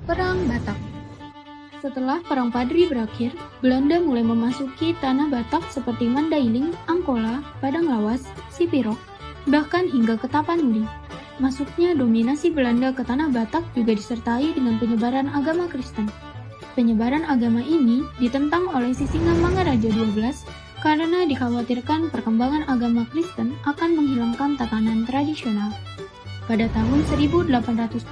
Perang Batak. Setelah Perang Padri berakhir, Belanda mulai memasuki tanah Batak seperti Mandailing, Angkola, Padang Lawas, Sipirok, bahkan hingga ke Tapanuli. Masuknya dominasi Belanda ke tanah Batak juga disertai dengan penyebaran agama Kristen. Penyebaran agama ini ditentang oleh Sisingamangaraja XII karena dikhawatirkan perkembangan agama Kristen akan menghilangkan tatanan tradisional. Pada tahun 1877,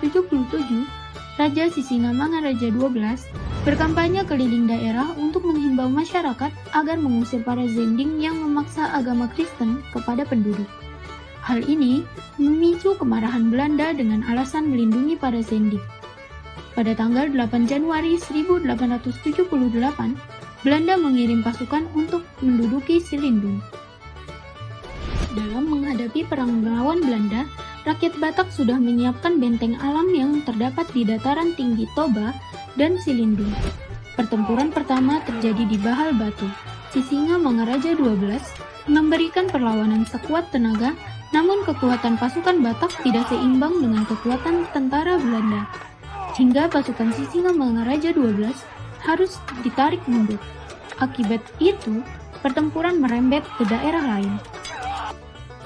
Raja Sisingamangaraja XII berkampanye keliling daerah untuk menghimbau masyarakat agar mengusir para Zending yang memaksa agama Kristen kepada penduduk. Hal ini memicu kemarahan Belanda dengan alasan melindungi para Zending. Pada tanggal 8 Januari 1878, Belanda mengirim pasukan untuk menduduki Silindung. Dalam menghadapi perang melawan Belanda, rakyat Batak sudah menyiapkan benteng alam yang terdapat di dataran tinggi Toba dan Silindung. Pertempuran pertama terjadi di Bahal Batu. Sisingamangaraja XII memberikan perlawanan sekuat tenaga, namun kekuatan pasukan Batak tidak seimbang dengan kekuatan tentara Belanda, hingga pasukan Sisingamangaraja XII harus ditarik mundur. Akibat itu, pertempuran merembet ke daerah lain.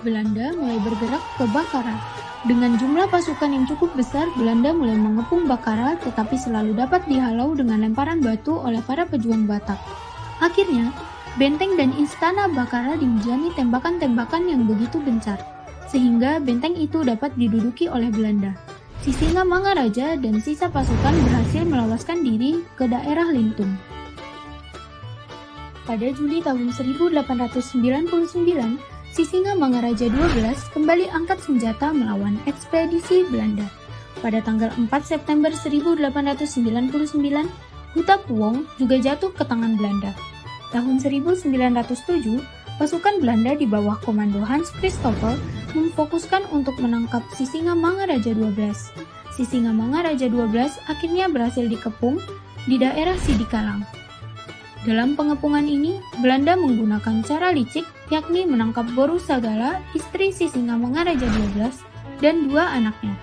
Belanda mulai bergerak ke Bakara. Dengan jumlah pasukan yang cukup besar, Belanda mulai mengepung Bakara tetapi selalu dapat dihalau dengan lemparan batu oleh para pejuang Batak. Akhirnya, benteng dan istana Bakara dihujani tembakan-tembakan yang begitu gencar, sehingga benteng itu dapat diduduki oleh Belanda. Sisingamangaraja dan sisa pasukan berhasil meloloskan diri ke daerah Lintung. Pada Juli tahun 1899, Sisingamangaraja XII kembali angkat senjata melawan ekspedisi Belanda. Pada tanggal 4 September 1899, Hutapuong juga jatuh ke tangan Belanda. Tahun 1907, pasukan Belanda di bawah komando Hans Christoffel memfokuskan untuk menangkap Sisingamangaraja XII. Sisingamangaraja XII akhirnya berhasil dikepung di daerah Sidikalang. Dalam pengepungan ini, Belanda menggunakan cara licik, yakni menangkap Boru Sagala, istri Sisingamangaraja XII, dan dua anaknya.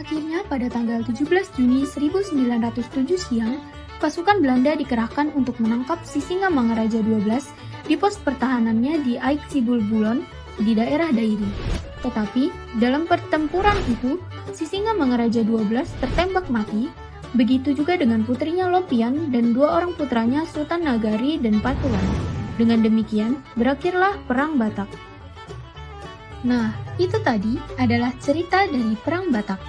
Akhirnya pada tanggal 17 Juni 1907 siang, pasukan Belanda dikerahkan untuk menangkap Sisingamangaraja XII di pos pertahanannya di Aik Sibulbulon di daerah Dairi. Tetapi, dalam pertempuran itu, Sisingamangaraja XII tertembak mati. Begitu juga dengan putrinya Lopian dan dua orang putranya Sultan Nagari dan Patuan. Dengan demikian, berakhirlah Perang Batak. Nah, itu tadi adalah cerita dari Perang Batak.